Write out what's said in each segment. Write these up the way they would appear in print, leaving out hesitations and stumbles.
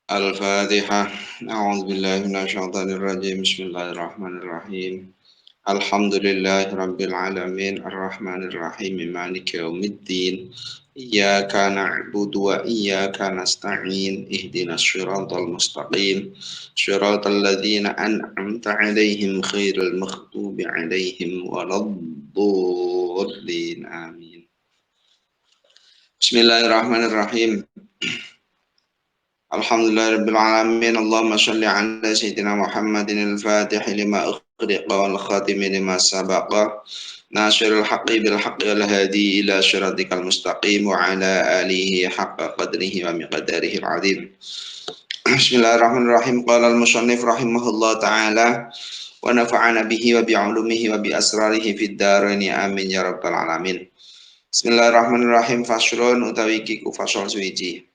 Al-Fatihah. A'udzubillahi minasyaitonir rajim. Bismillahirrahmanirrahim. Alhamdulillahi rabbil alamin arrahmanir rahim maliki yaumiddin. Iyyaka na'budu wa iyyaka nasta'in. Ihdinas shiratal mustaqim. Shiratal ladzina an'amta 'alaihim ghairil maghdubi 'alaihim waladdallin. Amin. Bismillahirrahmanirrahim. Alhamdulillahirabbil alamin. Allahumma shalli ala sayyidina Muhammadin al-Fatih lima ughliqa wal khatimi lima sabaqa nasiril haqqi bil haqqi wal hadi ila syiratikal mustaqim wa ala alihi haqqa qadrihi wa miqdarihi al-azim. Bismillahirrahmanirrahim. Qala al-musannif rahimahullah ta'ala wa nafa'ana bihi wa bi 'ulumihi wa bi asrarihi fid dharain amin ya rabbal alamin. Bismillahirrahmanirrahim. Faslun utawi kiku fasal suwiji.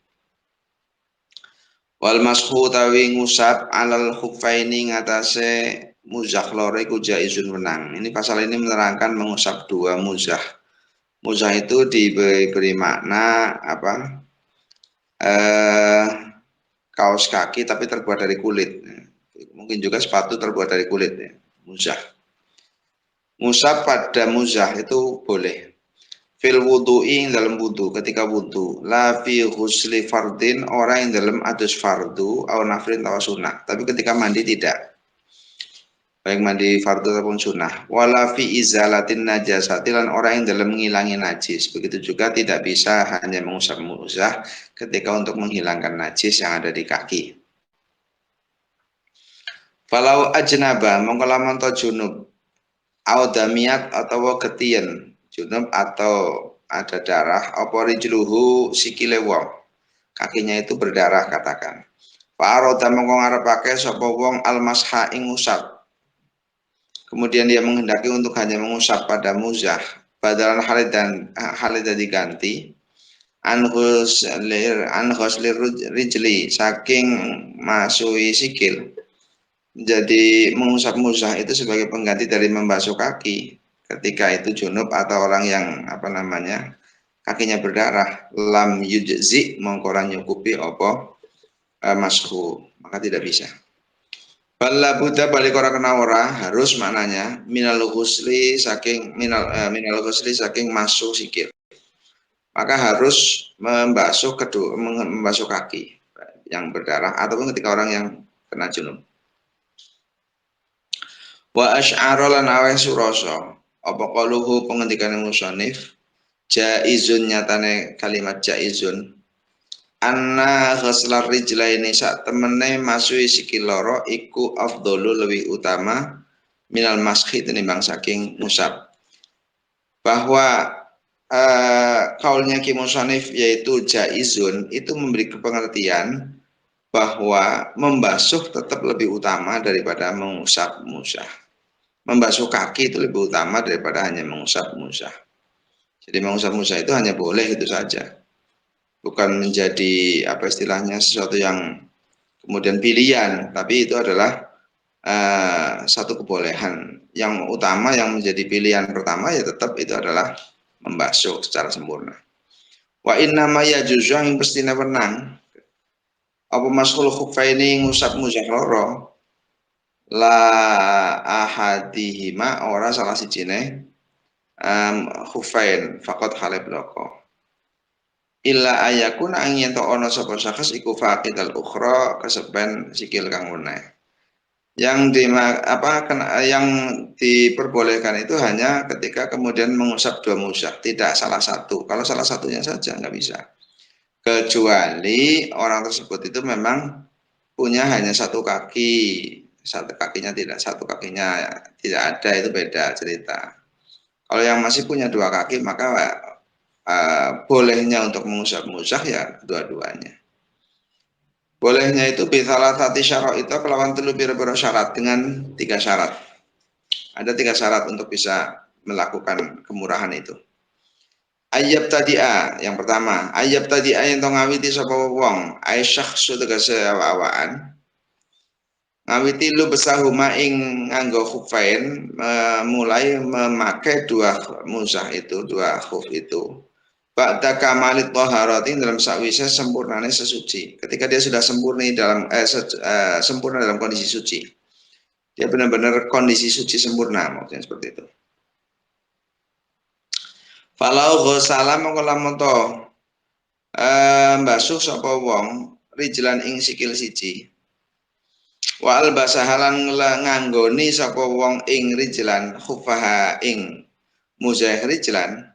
Wal mashu tawi ngusap alal khuffaini ngatasé muzah loro iku jaizun menang. Ini pasal ini menerangkan mengusap dua muzah. Muzah itu diberi makna apa? Kaos kaki tapi terbuat dari kulit. Mungkin juga sepatu terbuat dari kulit ya. Muzah. Ngusap pada muzah itu boleh. Fil wudu'i dalam wudu ketika wudu la fi ghusli fardin orang yang dalam adus fardu au nafrin atau sunnah tapi ketika mandi tidak baik mandi fardu ataupun sunnah wala fi izalatin najasati lan orang yang dalam menghilangi najis begitu juga tidak bisa hanya mengusap muzah ketika untuk menghilangkan najis yang ada di kaki. Falau ajnaba mongko lamun to junub au damiat atau ketien junub atau ada darah apa rijluhu sikile wong kakinya itu berdarah katakan fa'aroda mongko ngarepake sapa wong almasha ing ngusap kemudian dia menghendaki untuk hanya mengusap pada muzah badalan halid diganti anhuslir rijli saking masui sikil jadi mengusap muzah itu sebagai pengganti dari membasuh kaki ketika itu junub atau orang yang kakinya berdarah lam yujzi mongkoran nyukupi opo mashu maka tidak bisa. Bala Buddha balik orang kena ora harus maknanya minal ghusli saking masuk sikil maka harus membasuh kaki yang berdarah ataupun ketika orang yang kena junub. Wa asy'ara lan aweh surasa apa qaluhu pengendikane musannif jaizun nyatane kalimat jaizun anna ghaslar rijlaini sak temene masui sikil loro iku afdhalu lebih utama minal maskhi tinimbang saking musab bahwa kaulnya Ki Musannif yaitu jaizun itu memberi pengertian bahwa membasuh tetap lebih utama daripada mengusap musah. Membasuh kaki itu lebih utama daripada hanya mengusap musah. Jadi mengusap musah itu hanya boleh itu saja. Bukan menjadi apa istilahnya sesuatu yang kemudian pilihan, tapi itu adalah satu kebolehan. Yang utama yang menjadi pilihan pertama ya tetap itu adalah membasuh secara sempurna. Wa inna ma yajuzu yang pestina menang. Apa maskul khuffaini ngusap musah loro la ahadihima ora salah sijine khufain faqat halib loko illa ayakun angin to ono sapa sakas iku faqid al ukhra kesepen sikil kang meneh yang diperbolehkan itu hanya ketika kemudian mengusap dua musah tidak salah satu kalau salah satunya saja nggak bisa kecuali orang tersebut itu memang punya hanya satu kakinya tidak ada itu beda cerita. Kalau yang masih punya dua kaki maka bolehnya untuk mengusap musah ya dua-duanya. Bolehnya itu bisalah tati syarat itu kelawan telu biro-biro syarat dengan 3 syarat. Ada 3 syarat untuk bisa melakukan kemurahan itu. Ayab tadi'a yang pertama, ayab tadi'a yang ngawiti sapa wong, aisyakh tegese awaan. Ngawiti lu besahuma ing nganggo khufain mulai memakai dua musah itu, dua khuf itu ba'da kamalit thaharati dalam sakwise sempurnane sesuci. Ketika dia sudah sempurna dalam kondisi suci. Dia benar-benar kondisi suci sempurna, maksudnya seperti itu. Falau ghusala mongko lamun to mbasuh sapa wong rijlan ing sikil siji. Wa albasahalan nganggoni sapa wong ing rijlan khufaha ing muzah rijlan.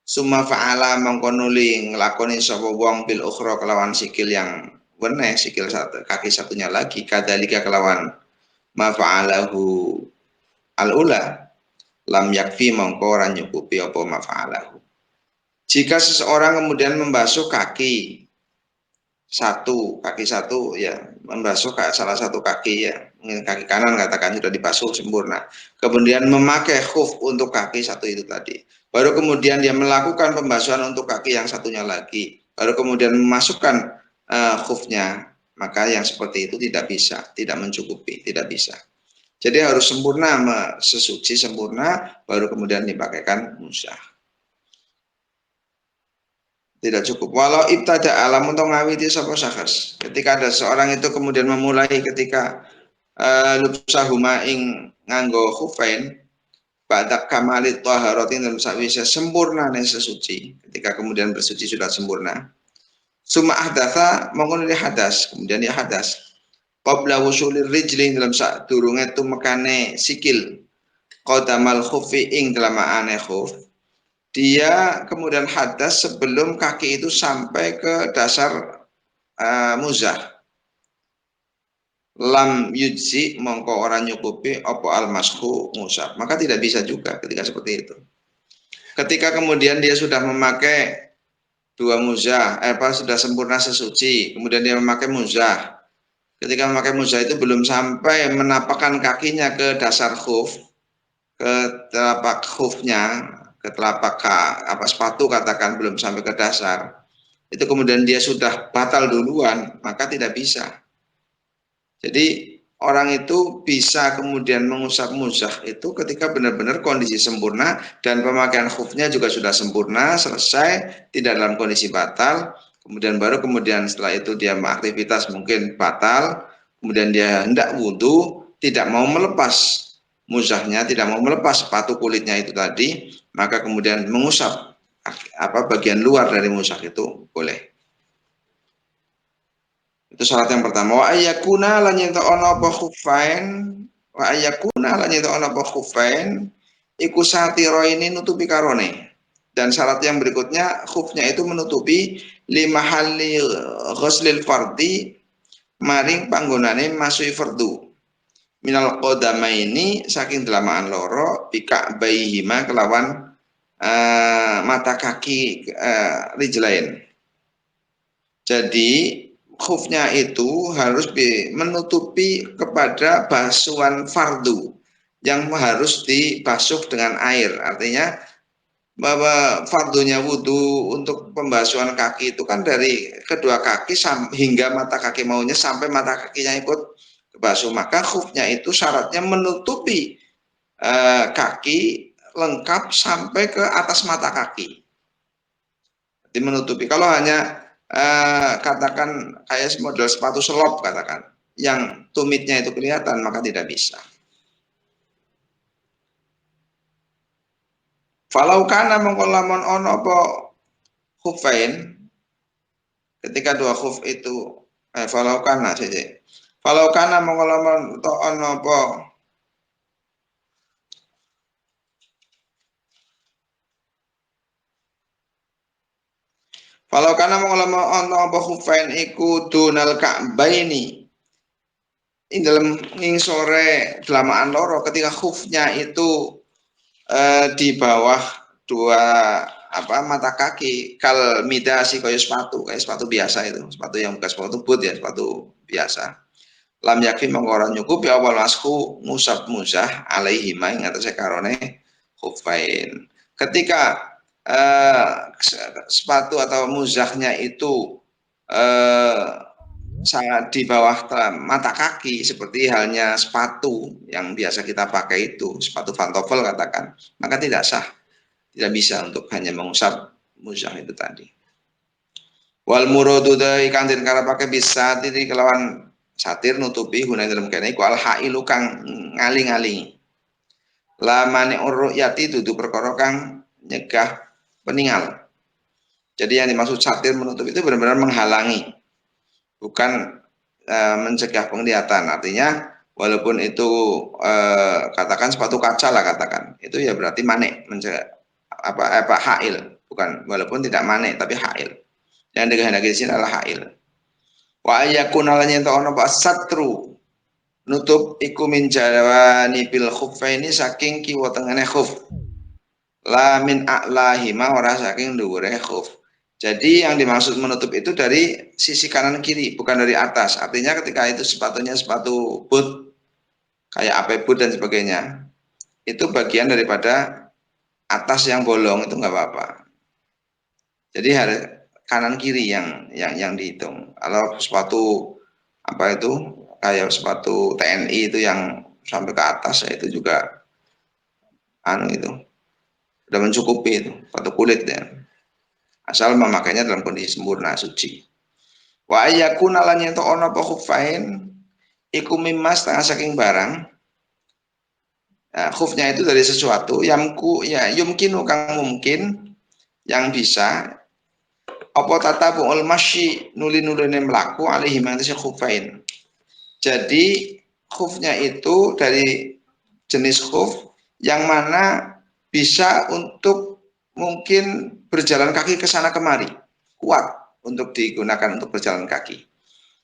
Summa fa'ala mongko nuli nglakoni sapa wong bil ukhra kelawan sikil yang weneh, sikil satu, kaki satunya lagi, kadzalika kelawan ma fa'alahu al-ula lam yakfi mongko ora nyukupi apa ma fa'alahu. Jika seseorang kemudian membasuh kaki satu ya, membasuh salah satu kaki ya, kaki kanan katakan sudah dibasuh sempurna, kemudian memakai khuf untuk kaki satu itu tadi, baru kemudian dia melakukan pembasuhan untuk kaki yang satunya lagi, baru kemudian memasukkan khufnya, maka yang seperti itu tidak bisa, tidak mencukupi, tidak bisa. Jadi harus sempurna, sesuci sempurna, baru kemudian dipakaikan musah. Tidak cukup. Walau ibtada alam untuk ngawiti sapa sakhas. Ketika ada seorang itu kemudian memulai ketika lubsahuma ing nganggo khufain ba'da kamalit taharatin dalam sakwise sempurna ning sesuci. Ketika kemudian bersuci sudah sempurna. Suma ahdatsa mongko hadas, kemudian dia hadas. Qabla wusulir rijli dalam sak durunge tumekane sikil qadamal khufi ing dalam ane khuf. Dia kemudian hadas sebelum kaki itu sampai ke dasar muzah. Lam yujzi mongko orang nyukupi opo al-mashu musab. Maka tidak bisa juga ketika seperti itu. Ketika kemudian dia sudah memakai dua muzah, sudah sempurna sesuci, kemudian dia memakai muzah. Ketika memakai muzah itu belum sampai menapakkan kakinya ke dasar khuf, ke telapak khufnya, ke telapak sepatu katakan belum sampai ke dasar, itu kemudian dia sudah batal duluan, maka tidak bisa. Jadi orang itu bisa kemudian mengusap muzah itu ketika benar-benar kondisi sempurna dan pemakaian khufnya juga sudah sempurna, selesai, tidak dalam kondisi batal, kemudian setelah itu dia aktivitas mungkin batal, kemudian dia hendak wudhu, tidak mau melepas muzahnya, tidak mau melepas sepatu kulitnya itu tadi, maka kemudian mengusap bagian luar dari muzah itu boleh. Itu syarat yang pertama. Wa ayyakuna lan yen ana apa khufain, wa ayyakuna lan yen ana apa khufain iku satira ini nutupi karone. Dan syarat yang berikutnya khufnya itu menutupi lima hali ghuslil fardi maring panggonane masui fardu. Minal qodama ini saking delamaan loro bika bayihima kelawan mata kaki rijlain. Jadi khufnya itu harus menutupi kepada basuhan fardu yang harus dibasuh dengan air. Artinya bahwa fardunya wudhu untuk pembasuhan kaki itu kan dari kedua kaki hingga mata kaki maunya sampai mata kakinya ikut basuh, maka khufnya itu syaratnya menutupi kaki lengkap sampai ke atas mata kaki. Jadi menutupi. Kalau hanya katakan kayak model sepatu selop katakan, yang tumitnya itu kelihatan, maka tidak bisa. Falau kana mongko lamun ono apa khufain, ketika dua khuf itu falau kana saja. Falau kana mongko lamun to ono apa falau kana mongko lamun ono apa khufain iku dunal ka'baini. Ini dalam sore delamaan loro ketika khufnya itu di bawah dua mata kaki kal midasi kayak sepatu biasa itu, sepatu yang bukan sepatu boot ya, sepatu biasa. Lam yakfi mengkoran nyukup ya awal masku musab muzah alaihi ma ing atase karone khufain. Ketika sepatu atau muzahnya itu sangat di bawah mata kaki seperti halnya sepatu yang biasa kita pakai itu, sepatu pantofel katakan, maka tidak sah, tidak bisa untuk hanya mengusap muzah itu tadi. Wal muradu dai kang den karepake bisa tiri kelawan satir nutupi guna dalam kene iku al hailu kang ngaling-alingi. La mani uruyati dudu perkara kang nyegah peninggal. Jadi yang dimaksud satir menutup itu benar-benar menghalangi, bukan mencegah penglihatan. Artinya walaupun itu katakan sepatu kaca lah katakan, itu ya berarti manik mencegah apa hail, bukan walaupun tidak manik tapi hail. Yang dikehendaki di sini adalah hail. Wa ayakun alanya ento ono pak satru nutup iku min jawani bil khuffaini saking kiwa tengene khuf. La min a'lahima ora saking dhuwure khuf. Jadi yang dimaksud menutup itu dari sisi kanan kiri, bukan dari atas. Artinya ketika itu sepatunya sepatu boot, kayak AP boot dan sebagainya, itu bagian daripada atas yang bolong itu nggak apa-apa. Jadi harus kanan kiri yang dihitung. Kalau sepatu apa itu kayak sepatu TNI itu yang sampai ke atas, ya itu juga itu sudah mencukupi itu sepatu kulit ya. Asal memakainya dalam kondisi sempurna suci. Wa ayakun alanya itu ono apa khuffain iku mimma setengah saking barang. Nah, khufnya itu dari sesuatu yumkinu kang mungkin yang bisa apa tatabu'ul masyi nuli-nuline mlaku alaihi mantasi khuffain. Jadi khufnya itu dari jenis khuf yang mana bisa untuk mungkin berjalan kaki ke sana kemari, kuat untuk digunakan untuk berjalan kaki.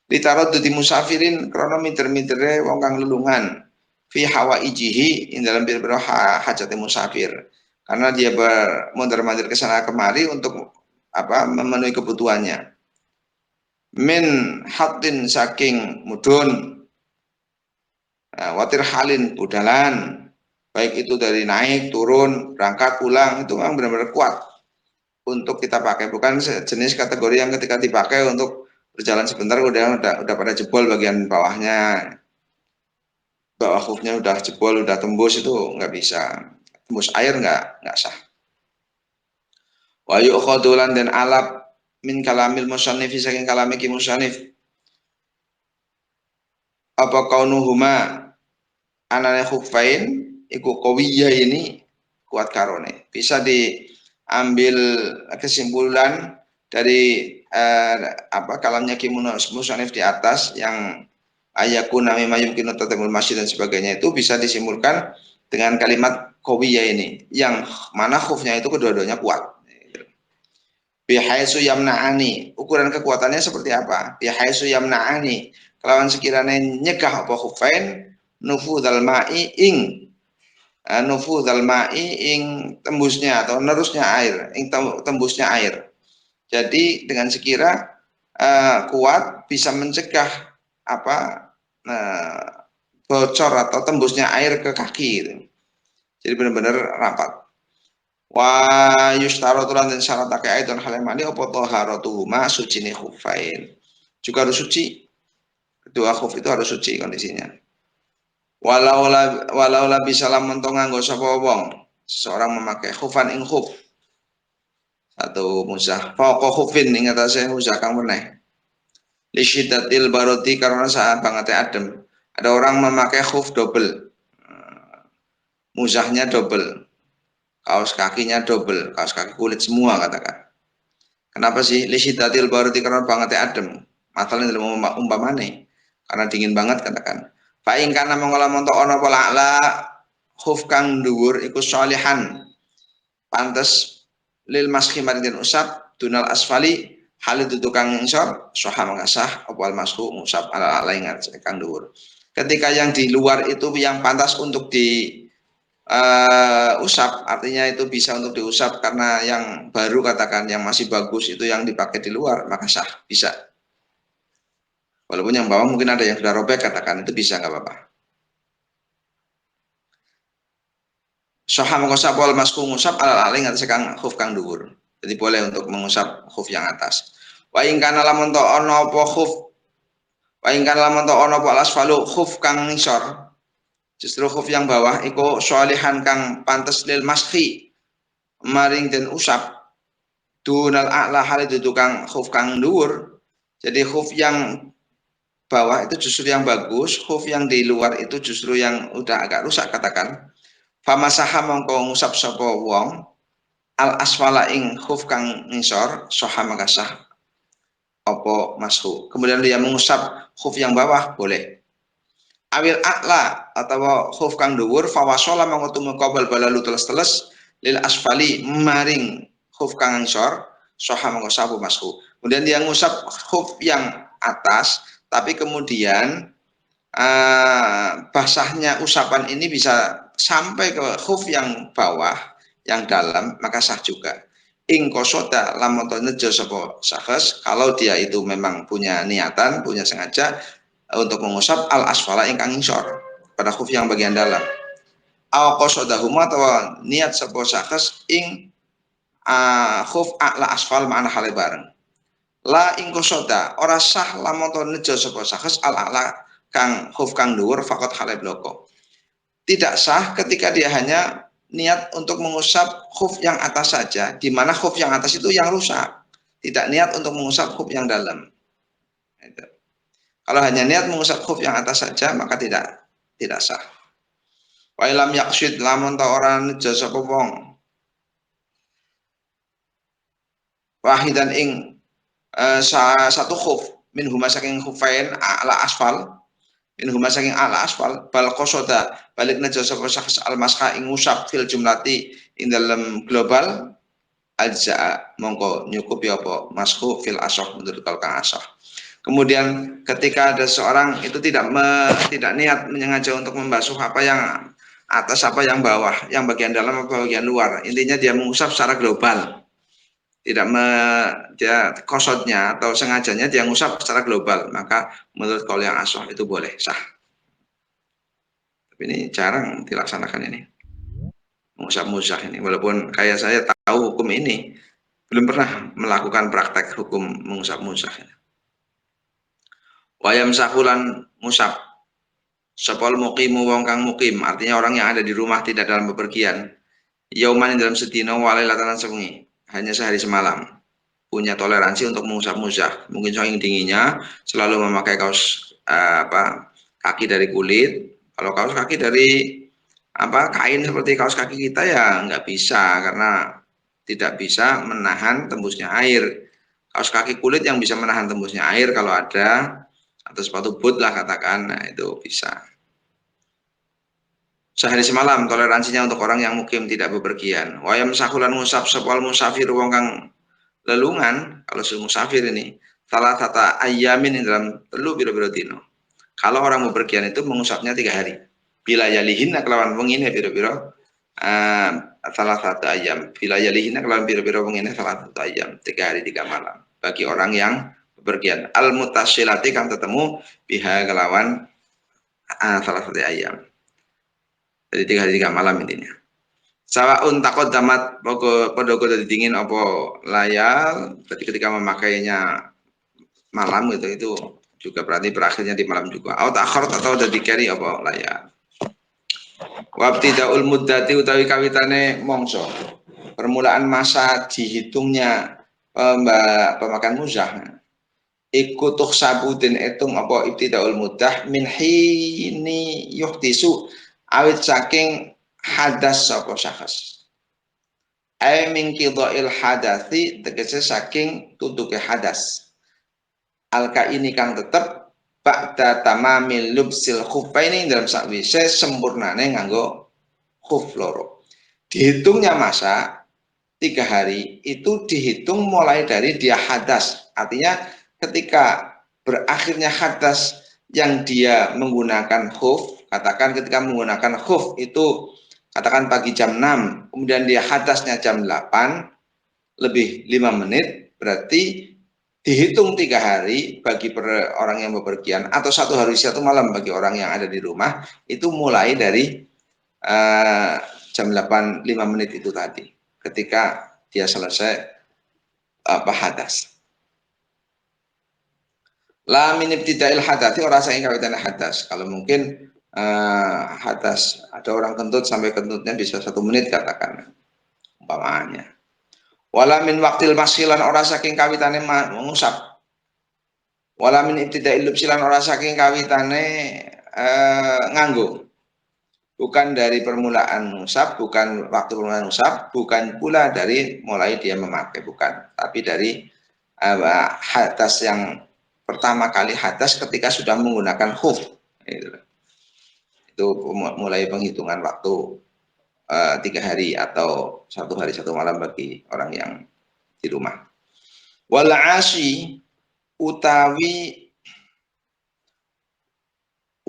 Ditaruh di musafirin krono miter-mitere wong kang lelungan fi hawaijihi ing dalam biro hajat musafir. Karena dia mondar-mandir ke sana kemari untuk memenuhi kebutuhannya. Min hatin saking mudun watir halin budalan, baik itu dari naik, turun, berangkat, pulang, itu memang benar-benar kuat untuk kita pakai. Bukan jenis kategori yang ketika dipakai untuk berjalan sebentar udah pada jebol bagian bawahnya, bawah khufnya udah jebol, udah tembus, itu nggak bisa. Tembus air nggak sah. Wa yu'khadulan dan alap min kalamil musannif saking kalami ki musannif apa kaunuhuma anane khuffain iku qawiyya ini kuat karone. Bisa diambil kesimpulan dari kalamnya ki musannif di atas yang ayakuna mimma yumkinu tatamul masjid dan sebagainya, itu bisa disimpulkan dengan kalimat qawiyya ini yang mana khufnya itu kedua-duanya kuat. Bihaitsu yamna'ani, ukuran kekuatannya seperti apa? Bihaitsu yamna'ani, kelawan sekiranya nyegah apa khufain nufudhal ma'i ing tembusnya atau nerusnya air, tembusnya air. Jadi dengan sekira kuat bisa mencegah bocor atau tembusnya air ke kaki gitu. Jadi benar-benar rapat. Wa yustaratu lan syarat akeh aidon halemani apa taharatuhuma sucine khufain. Juga harus suci. Kedua khuf itu harus suci kondisinya. Walau bisa lamun to nganggo sapa wong, seseorang memakai khufan ing khuf atau musah fauqa khufin ing atase musah kang meneh. Li syiddatil baroti karena saat banget adem. Ada orang memakai khuf double. Musahnya double. Kaos kakinya double, kaos kaki kulit semua katakan. Kenapa sih? Lisitatil baru karena banget adem. Masalahnya dalam umpamane karena dingin banget katakan. Fa'ing kana mengolah montok ono pola la khuf kang dhuwur iku sholihan. Pantes lil maskhi marin usap dunal asfali hal itu tukang ngisor soha mengasah opal masku usap ala ingat kang dhuwur. Ketika yang di luar itu yang pantas untuk di usap, artinya itu bisa untuk diusap karena yang baru katakan yang masih bagus itu yang dipakai di luar, maka sah, bisa. Walaupun yang bawah mungkin ada yang sudah robek katakan, itu bisa nggak apa-apa. Soha mengusap wal masku ngusap ala aling atas kang khuf kang dhuwur. Jadi boleh untuk mengusap khuf yang atas. Wa ing kana lamun to ono apa khuf wa ing kana lamun to ono apa asfalu khuf kang ngisor. Justru khuf yang bawah iku sholihan kang pantes lil maskhi maring den usap dunal a'la hal itu tukang khuf kang dhuwur. Jadi khuf yang bawah itu justru yang bagus, khuf yang di luar itu justru yang udah agak rusak katakan. Famasaha mongko ngusap sapa wong al asfala ing khuf kang ngisor soha makasah apa mashu. Kemudian dia mengusap khuf yang bawah boleh. Awil a'la atau khuf kang dhuwur fawasola mongko tumeka bal-balalu teles-teles lil asfali maring khuf kang ngisor soha mongko sabu mashu. Kemudian dia ngusap khuf yang atas tapi kemudian basahnya usapan ini bisa sampai ke khuf yang bawah yang dalam maka sah juga. Ing kosoda lamun nejo sapa sahes kalau dia itu memang punya niatan, punya sengaja untuk mengusap al asfala ingkang ngisor pada khuf yang bagian dalam. Aw qasodahuma atau niat sapa sahes ing khuf a'la asfal ma'ana hale bareng. La ing kosoda ora sah lamun nejo sapa sahes al a'la kang khuf kang dhuwur fakot hale bloko. Tidak sah ketika dia hanya niat untuk mengusap khuf yang atas saja, di mana khuf yang atas itu yang rusak. Tidak niat untuk mengusap khuf yang dalam. Itu. Kalau hanya niat mengusap khuf yang atas saja, maka tidak sah. Wa ilam yaqsid lamun ta ora nejo sapa wong. Wahidan ing satu khuf min huma saking khufain ala asfal in huma saking ala asfal bal qasada balik naja sapa syakhs al masha ing ngusap fil jumlati ing dalam global ajza mongko nyukupi apa masku fil asah menurut kang asah. Kemudian ketika ada seorang itu tidak niat menyengaja untuk membasuh apa yang atas apa yang bawah, yang bagian dalam apa bagian luar, intinya dia mengusap secara global, tidak dia kosotnya atau sengajanya dia ngusap secara global, maka menurut kaul yang asah itu boleh sah. Tapi ini jarang dilaksanakan ini mengusap musah ini, walaupun kayak saya tahu hukum ini belum pernah melakukan praktek hukum mengusap musah ini. Wayam sakulan musab sepol mukimu wong kang mukim, artinya orang yang ada di rumah tidak dalam bepergian. Yauman dalam sedino walailatan sewengi, hanya sehari semalam. Punya toleransi untuk mengusap musah. Mungkin saking dinginnya selalu memakai kaos kaki dari kulit. Kalau kaos kaki dari kain seperti kaos kaki kita ya nggak bisa karena tidak bisa menahan tembusnya air. Kaos kaki kulit yang bisa menahan tembusnya air kalau ada, atau sepatu boot lah katakan, nah itu bisa. Sehari semalam toleransinya untuk orang yang mukim tidak bepergian. Wayam sakulan musaf sepal musafir wong kang lelungan, kalau musafir ini salah satu ayamin dalam telu biro-biro dino. Kalau orang bepergian itu mengusapnya 3 hari. Bila yalihin kelawan wengine biro-biro salah satu ayam. Bila yalihin kelawan biro-biro wengine salah satu ayam. 3 hari 3 malam. Bagi orang yang bepergian. Al mutasilati kang ketemu biha kelawan salah satu ayam. Jadi 3 hari 3 malam intinya. Sawaun takut damat podo dari dingin opo layal. Berarti ketika memakainya malam gitu itu juga berarti berakhirnya di malam juga. Atau udah di carry opo layal. Wabtidaul muddati utawi kawitane mongso. Permulaan masa dihitungnya pemakan muzah. Iku tuhsabu den etung apa ibtidaul muddah min hini yuhtisu awit saking hadas sapa syakhs. Ai min qidha'il hadathi tegese saking tutuke hadas. Alka ini kang tetep ba'da tamamil lubsil khuffaini dalam sakwise sempurnane nganggo khuf loro. Dihitungnya masa 3 hari itu dihitung mulai dari dia hadas. Artinya ketika berakhirnya hadas yang dia menggunakan khuf, katakan ketika menggunakan khuf itu katakan pagi jam 6, kemudian dia hadasnya jam 8 lebih 5 menit, berarti dihitung 3 hari bagi orang yang bepergian atau 1 hari 1 malam bagi orang yang ada di rumah, itu mulai dari jam 8 5 menit itu tadi ketika dia selesai hadas. La min ibtida'il hadati ora saking kawitane hadas. Kalau mungkin hadas ada orang kentut sampai kentutnya bisa 1 menit katakan umpamanya. Wala min waqtil mashilan ora saking kawitane ngusap. Wala min ibtida'il lubsilan ora saking kawitane nganggo. Bukan dari permulaan ngusap, bukan waktu permulaan ngusap, bukan pula dari mulai dia memakai, bukan. Tapi dari hadas yang pertama kali hadas ketika sudah menggunakan khuf. Itu mulai penghitungan waktu 3 hari atau 1 hari 1 malam bagi orang yang di rumah. Wal asi utawi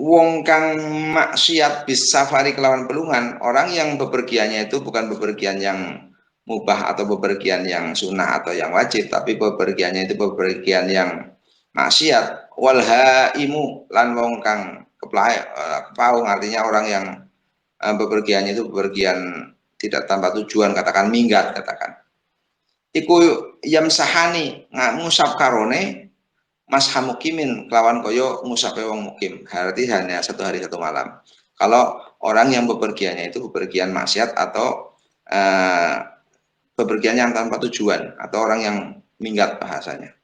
wong kang maksiat bis safari kelawan pelungan, orang yang bepergiannya itu bukan bepergian yang mubah atau bepergian yang sunnah atau yang wajib, tapi bepergiannya itu bepergian yang maksiat. Wal haimu lan wong kang kepaung, artinya orang yang bepergiannya itu bepergian tidak tanpa tujuan, katakan minggat, katakan. Iku yam sahani ngusap karone Mas Hamukimin kelawan koyo ngusape wong mukim. Berarti hanya 1 hari 1 malam. Kalau orang yang bepergiannya itu bepergian maksiat atau bepergian yang tanpa tujuan atau orang yang minggat bahasanya.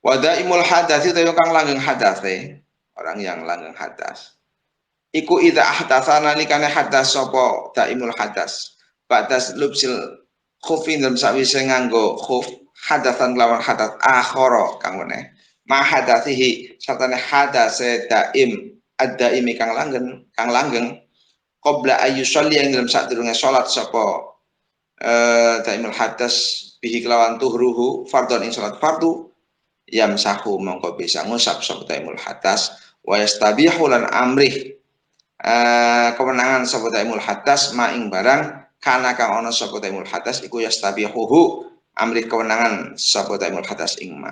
Wadaimul hadas itu kang langgeng hadas orang yang langgeng hadas. Iku idza ahdatsa nalikane hadas sapa daimul hadas. Badas lubsil khufin dalam sawise nganggo khuf hadasan lawan hadas akhara kang meneh. Ma hadasihi sartane hadase daim ad-daimi kang langgeng qabla ayyusolli yang dalam sadurunge salat sapa daimul hadas bihi kelawan tuhruhu fardhon ing salat fardu yamsahu mongko bisa ngusap sapa daimul hadas wa yastabihu lan amrih kemenangan sapa daimul hadas maing barang kana kang ana sapa daimul hadas iku yastabihuhu amrih kemenangan sapa daimul hadas ing ma.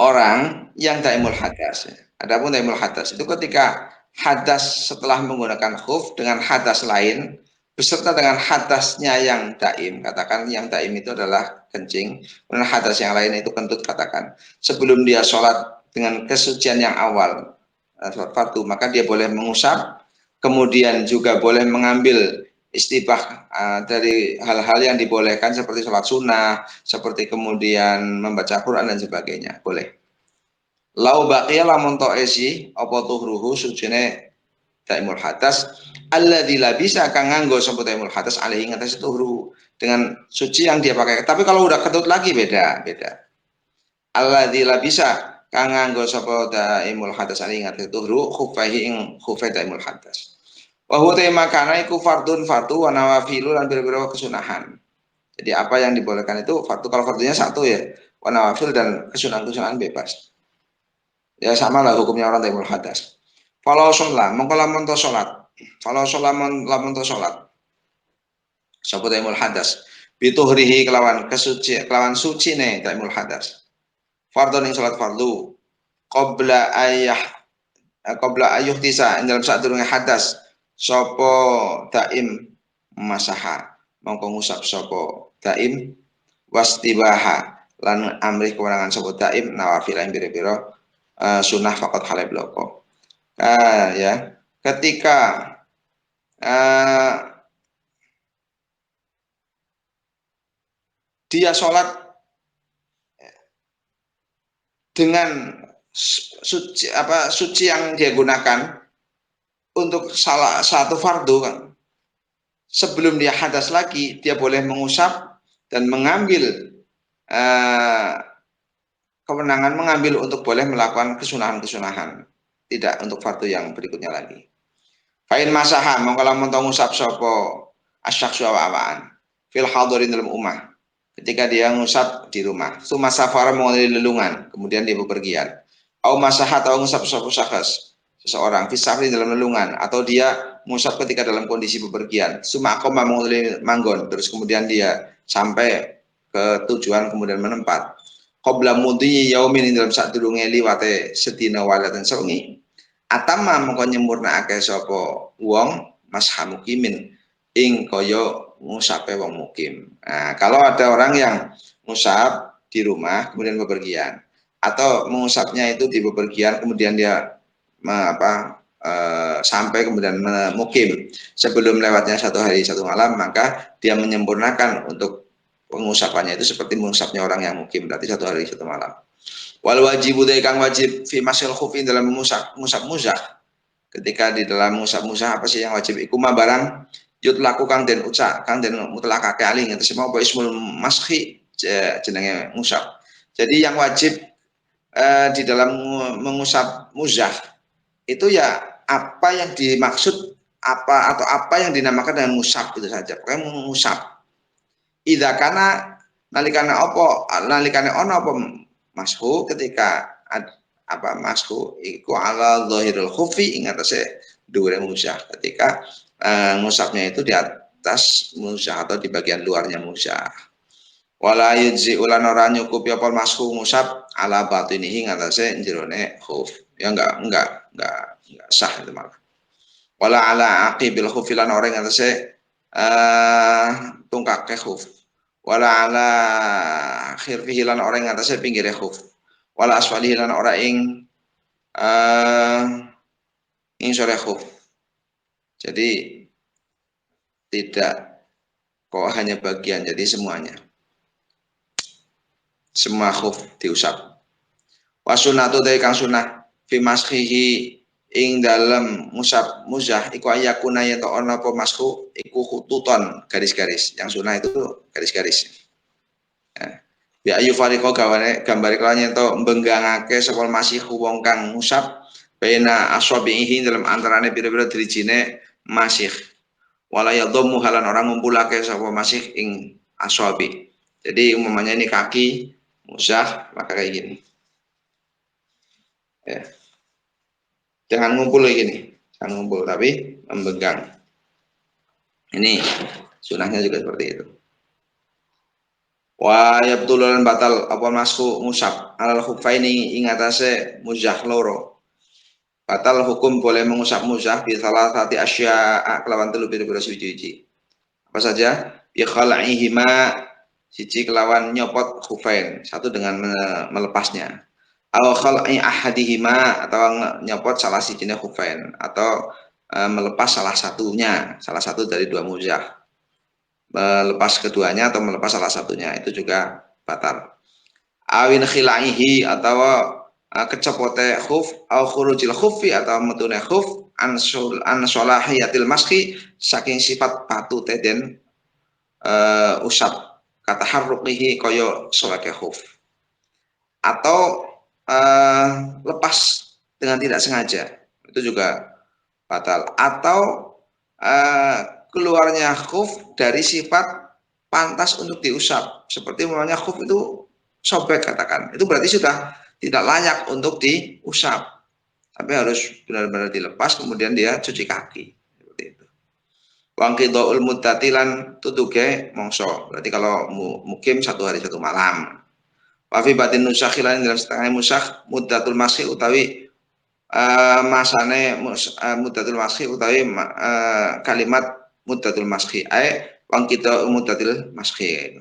Orang yang daimul hadas. Adapun daimul hadas itu ketika hadas setelah menggunakan khuf dengan hadas lain beserta dengan hadasnya yang daim, katakan yang daim itu adalah kencing, kemudian hadas yang lain itu kentut, katakan sebelum dia sholat dengan kesucian yang awal sholat fardu, maka dia boleh mengusap, kemudian juga boleh mengambil istibah dari hal-hal yang dibolehkan seperti sholat sunnah, seperti kemudian membaca Quran dan sebagainya, boleh. Lau baqiya lamun esi apa tuhruhu sujine daimul hadas alladzi la bisa kang nganggo sapa daimul hadas alaihi ngatas tuhruhu dengan suci yang dia pakai. Tapi kalau udah ketut lagi beda. Alladzi la bisa kang nganggo sapa daimul hadas alaihi ngatas tuhruhu khufaihi ing khufai daimul hadas. Wa huwa makana iku fardun fardu wa nawafilu lan biro-biro kesunahan. Jadi apa yang dibolehkan itu fardu, kalau fardunya 1 ya, wa nawafil dan kesunahan-kesunahan bebas. Ya sama lah hukumnya orang daimul hadas. Kalau sholat, mongko lamun to sholat. Kalau sholat lamun to sholat. Sapa daimul hadas. Bituhrihi kelawan suci ne daimul hadas. Fardhu ning sholat fardu. Qabla ayuh tisa dalam saat durunge hadas sapa daim masaha mongko ngusap sapa daim wastibaha lan amrih kewenangan sapa daim nawafil ing pira-pira sunnah faqat halal bloko. Ya, ketika dia sholat dengan suci yang dia gunakan untuk salah satu fardu kan. Sebelum dia hadas lagi, dia boleh mengusap dan mengambil kewenangan mengambil untuk boleh melakukan kesunahan-kesunahan, tidak untuk fardu yang berikutnya lagi. Fa'in masaha mongko lamun ngusap sapa asyaksu awaan fil hadirin dalam umah. Ketika dia ngusap di rumah, suma safara mengalami lelungan, kemudian dia bepergian. Au masaha atau ngusap sapa sakhas seseorang fisafri dalam lelungan, atau dia ngusap ketika dalam kondisi bepergian. Suma akoma mengalami manggon, terus kemudian dia sampai ke tujuan kemudian menempat. Qabla mudhi yaumin dalam saat durunge liwate sedina walatan sewengi. Atama mongko nyempurnakake sapa wong mas hamukimin ing kaya ngusape wong mukim. Nah, kalau ada orang yang ngusap di rumah kemudian bepergian atau mengusapnya itu di bepergian kemudian dia sampai kemudian mukim sebelum lewatnya 1 hari 1 malam, maka dia menyempurnakan untuk pengusapannya itu seperti mengusapnya orang yang mukim, berarti 1 hari 1 malam. Wal wajibu kang wajib fi masil khufin dalam mengusap muzah. Ketika di dalam mengusap muzah apa sih yang wajib? Iku ma barang yutlaku kang den ucap kang den mutlakake ali ngerti semua apa ismul maskhi jenenge ngusap. Jadi yang wajib di dalam mengusap muzah itu ya apa yang dimaksud apa atau apa yang dinamakan dengan musab itu saja. Pokoknya mengusap. Idza kana nalikane ono apa mashu ketika apa mashu iku ala zahirul khufi ing atase dhuwure musah ketika ngusapnya itu di atas musah atau di bagian luarnya musah. Wala yujzi ulan ora nyukupi apa mashu ngusap ala batinihi ing atase jerone khuf. Ya enggak sah itu malah. Wala ala aqibil khufi lan ora ing atase tungkake khuf. Wala ala khirfihi lan ora ing atase pinggire khuf. Wala asfalihi lan ora ing sore khuf. Jadi tidak kok hanya bagian, jadi semuanya. Semua khuf diusap. Wa sunnatu kang sunah fi maskhihi ing dalam musab muzah iku ayakuna yen ana apa masku iku khututon garis-garis. Yang sunah itu garis-garis. Ya ayu fariqo gawane gambar kelawan yen to mbenggangake sapa masih wong kang musab bena aswabihi dalam antarane pira-pira drijine masih wala yadhammu halan orang ngumpulake sapa masih ing aswabi. Jadi umumnya ini kaki musah maka kayak gini. Ya. Jangan ngumpul kayak gini, jangan ngumpul tapi membenggang. Ini sunahnya juga seperti itu. Wa yabtululan batal apa masku musab alal khuffaini ing atase muzah loro. Batal hukum boleh mengusap muzah bi salah satu asya kelawan telu pira-pira suci. Apa saja? Bi khal'ihima siji kelawan nyopot khuffain, satu dengan melepasnya. Aw khal'i ahadihima atau nyopot salah sijinya khuffain atau melepas salah satu dari dua muzah. Melepas keduanya atau melepas salah satunya itu juga batal. Awin khilaihi atau kecopote khuf au khurujil khufi atau metune khuf an solahiyatil maski saking sifat patute den usap kata harruqihi koyo solake khuf atau lepas dengan tidak sengaja itu juga batal atau keluarnya khuf dari sifat pantas untuk diusap seperti namanya khuf itu sobek katakan itu berarti sudah tidak layak untuk diusap tapi harus benar-benar dilepas kemudian dia cuci kaki seperti itu. Wangqidaul muddati lan tutuke mongso berarti kalau mukim 1 hari 1 malam. Wafi batin nusakhilan dalam setengah musak muddatul masih utawi masane muddatul masih utawi kalimat muddatul masih ay wangqida muddatil masih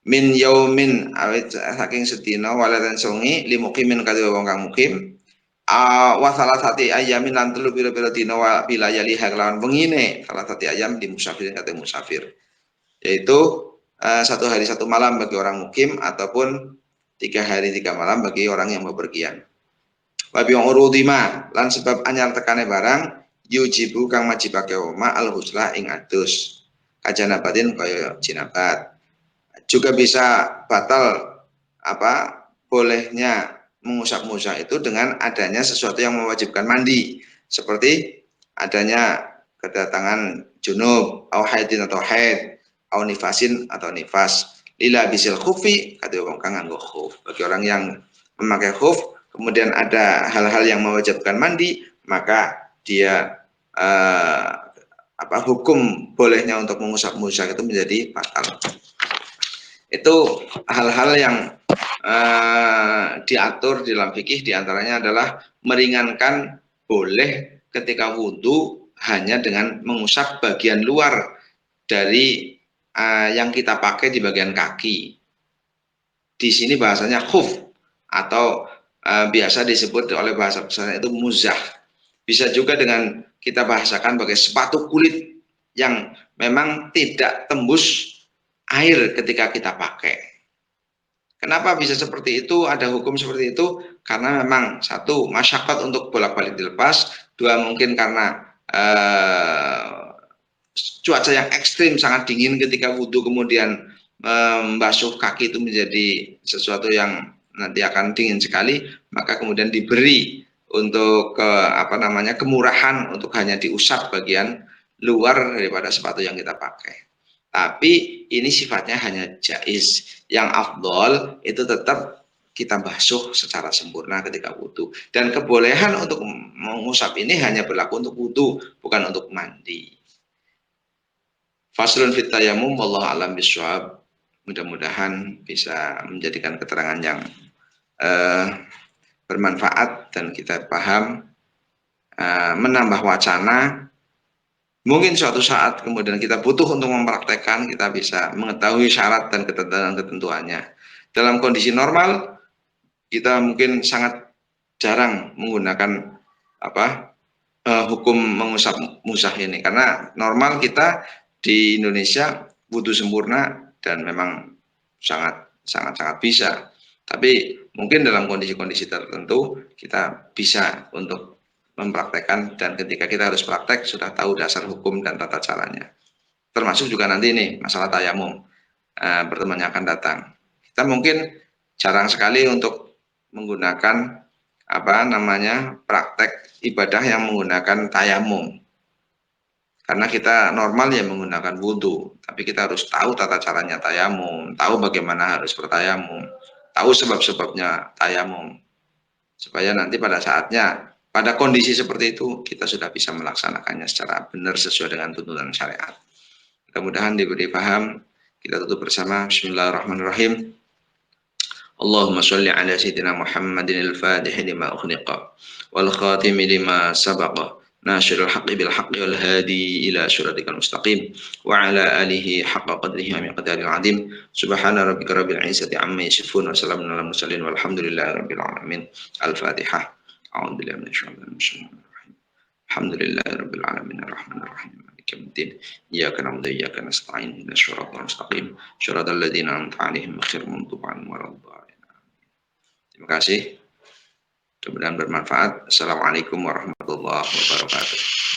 min yaumin awit saking sedina waladan songi limukimin kadhe wong kang mukim wa salasati ayamin lan telu pira-pira dina wa bilayali lawan wengine salasati ayam di musafir kate musafir yaitu 1 hari 1 malam bagi orang mukim ataupun 3 hari 3 malam bagi orang yang bepergian. Wa bi urudima lan sebab anyar tekane barang yujibu kang majibake oma al husla ing adus kajanabatin kaya jinabat. Juga bisa batal apa bolehnya mengusap musah itu dengan adanya sesuatu yang mewajibkan mandi seperti adanya kedatangan junub au haidin atau haid au nifasin atau nifas lila bisil khufi kata wong kang nganggo khuf bagi orang yang memakai khuf kemudian ada hal-hal yang mewajibkan mandi maka dia hukum bolehnya untuk mengusap musah itu menjadi batal. Itu hal-hal yang diatur di dalam fikih diantaranya adalah meringankan boleh ketika wudhu hanya dengan mengusap bagian luar dari yang kita pakai di bagian kaki. Di sini bahasanya khuf atau biasa disebut oleh bahasa besarnya itu muzah. Bisa juga dengan kita bahasakan sebagai sepatu kulit yang memang tidak tembus air ketika kita pakai. Kenapa bisa seperti itu? Ada hukum seperti itu karena memang satu masyarakat untuk bolak-balik dilepas, dua mungkin karena cuaca yang ekstrim sangat dingin ketika wudhu kemudian membasuh kaki itu menjadi sesuatu yang nanti akan dingin sekali, maka kemudian diberi untuk apa namanya kemurahan untuk hanya diusap bagian luar daripada sepatu yang kita pakai. Tapi ini sifatnya hanya jais. Yang afdol itu tetap kita basuh secara sempurna ketika wudhu. Dan kebolehan untuk mengusap ini hanya berlaku untuk wudhu, bukan untuk mandi. Faslun fit tayamum wallahu alam bisawab. Mudah-mudahan bisa menjadikan keterangan yang bermanfaat dan kita paham, menambah wacana. Mungkin suatu saat kemudian kita butuh untuk mempraktekkan, kita bisa mengetahui syarat dan ketentuannya. Dalam kondisi normal, kita mungkin sangat jarang menggunakan hukum mengusap musah ini, karena normal kita di Indonesia butuh sempurna dan memang sangat bisa. Tapi mungkin dalam kondisi-kondisi tertentu kita bisa untuk mempraktekkan, dan ketika kita harus praktek sudah tahu dasar hukum dan tata caranya. Termasuk juga nanti nih masalah tayamum, pertemuan yang akan datang. Kita mungkin jarang sekali untuk menggunakan praktek ibadah yang menggunakan tayamum. Karena kita normal ya menggunakan wudhu, tapi kita harus tahu tata caranya tayamum, tahu bagaimana harus bertayamum, tahu sebab-sebabnya tayamum, supaya nanti pada saatnya, pada kondisi seperti itu, kita sudah bisa melaksanakannya secara benar sesuai dengan tuntunan syariat. Mudah-mudahan diberi paham. Kita tutup bersama. Bismillahirrahmanirrahim. Allahumma sholli ala sayyidina Muhammadin al-Fatih lima ukhliqa wal khatimi lima sabaqa ناصر الحق بالحق والهادي إلى صراطك المستقيم وعلى آله حق قدره ومقداره العظيم سبحان ربك رب العزة عما يصفون وسلام على المرسلين والحمد لله رب العالمين. الفاتحة. أعوذ بالله من الشيطان الرجيم. الحمد لله رب العالمين الرحمن الرحيم مالك يوم الدين إياك نعبد وإياك نستعين اهدنا الصراط المستقيم صراط الذين أنعمت عليهم غير المغضوب عليهم ولا الضالين. Terima kasih. Mudah-mudahan bermanfaat. Assalamualaikum warahmatullahi wabarakatuh.